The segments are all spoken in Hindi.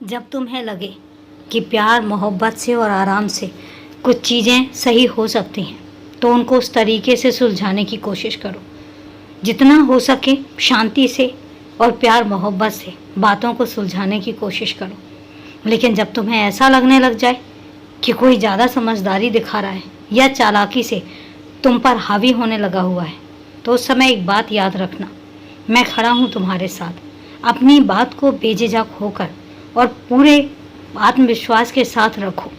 जब तुम्हें लगे कि प्यार मोहब्बत से और आराम से कुछ चीज़ें सही हो सकती हैं तो उनको उस तरीके से सुलझाने की कोशिश करो जितना हो सके। शांति से और प्यार मोहब्बत से बातों को सुलझाने की कोशिश करो। लेकिन जब तुम्हें ऐसा लगने लग जाए कि कोई ज़्यादा समझदारी दिखा रहा है या चालाकी से तुम पर हावी होने लगा हुआ है तो उस समय एक बात याद रखना, मैं खड़ा हूँ तुम्हारे साथ। अपनी बात को बेझिझक होकर और पूरे आत्मविश्वास के साथ रखो।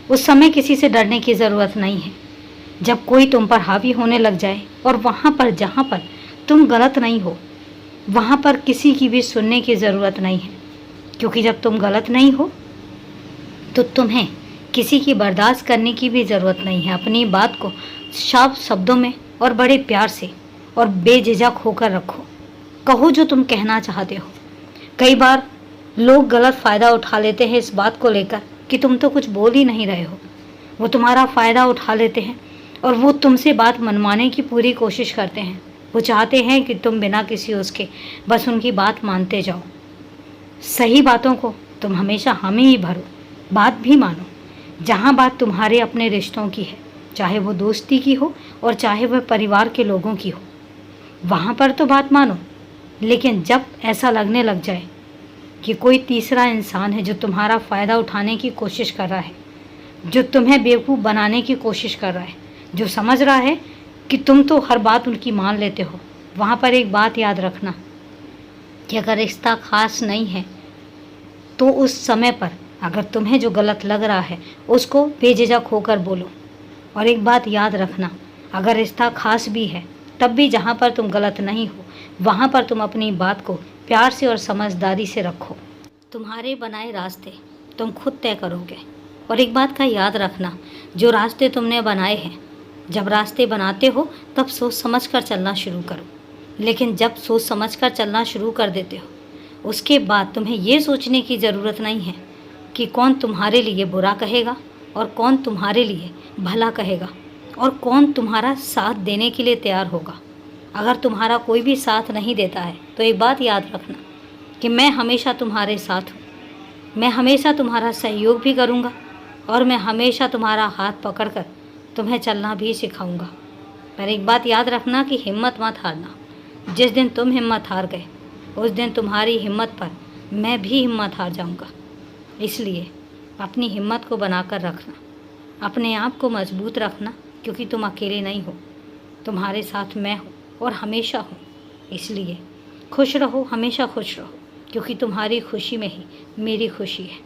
उस समय किसी से डरने की ज़रूरत नहीं है। जब कोई तुम पर हावी होने लग जाए और वहाँ पर जहाँ पर तुम गलत नहीं हो वहाँ पर किसी की भी सुनने की ज़रूरत नहीं है, क्योंकि जब तुम गलत नहीं हो तो तुम्हें किसी की बर्दाश्त करने की भी ज़रूरत नहीं है। अपनी बात को साफ शब्दों में और बड़े प्यार से और बेझिझक होकर रखो। कहो जो तुम कहना चाहते हो। कई बार लोग गलत फ़ायदा उठा लेते हैं इस बात को लेकर कि तुम तो कुछ बोल ही नहीं रहे हो। वो तुम्हारा फ़ायदा उठा लेते हैं और वो तुमसे बात मनवाने की पूरी कोशिश करते हैं। वो चाहते हैं कि तुम बिना किसी उसके बस उनकी बात मानते जाओ। सही बातों को तुम हमेशा हामी ही भरो, बात भी मानो। जहाँ बात तुम्हारे अपने रिश्तों की है, चाहे वो दोस्ती की हो और चाहे वह परिवार के लोगों की हो, वहाँ पर तो बात मानो। लेकिन जब ऐसा लगने लग जाए कि कोई तीसरा इंसान है जो तुम्हारा फ़ायदा उठाने की कोशिश कर रहा है, जो तुम्हें बेवकूफ़ बनाने की कोशिश कर रहा है, जो समझ रहा है कि तुम तो हर बात उनकी मान लेते हो, वहाँ पर एक बात याद रखना कि अगर रिश्ता ख़ास नहीं है तो उस समय पर अगर तुम्हें जो गलत लग रहा है उसको बेझिझक होकर बोलो। और एक बात याद रखना, अगर रिश्ता ख़ास भी है तब भी जहाँ पर तुम गलत नहीं हो वहाँ पर तुम अपनी बात को प्यार से और समझदारी से रखो। तुम्हारे बनाए रास्ते तुम खुद तय करोगे। और एक बात का याद रखना, जो रास्ते तुमने बनाए हैं, जब रास्ते बनाते हो तब सोच समझ कर चलना शुरू करो। लेकिन जब सोच समझ कर चलना शुरू कर देते हो उसके बाद तुम्हें ये सोचने की ज़रूरत नहीं है कि कौन तुम्हारे लिए बुरा कहेगा और कौन तुम्हारे लिए भला कहेगा और कौन तुम्हारा साथ देने के लिए तैयार होगा। अगर तुम्हारा कोई भी साथ नहीं देता है तो एक बात याद रखना कि मैं हमेशा तुम्हारे साथ हूँ। मैं हमेशा तुम्हारा सहयोग भी करूँगा और मैं हमेशा तुम्हारा हाथ पकड़कर तुम्हें चलना भी सिखाऊंगा। पर एक बात याद रखना कि हिम्मत मत हारना। जिस दिन तुम हिम्मत हार गए उस दिन तुम्हारी हिम्मत पर मैं भी हिम्मत हार जाऊंगा। इसलिए अपनी हिम्मत को बनाकर रखना, अपने आप को मजबूत रखना, क्योंकि तुम अकेले नहीं हो, तुम्हारे साथ मैं हूँ और हमेशा हूँ। इसलिए खुश रहो, हमेशा खुश रहो, क्योंकि तुम्हारी खुशी में ही मेरी खुशी है।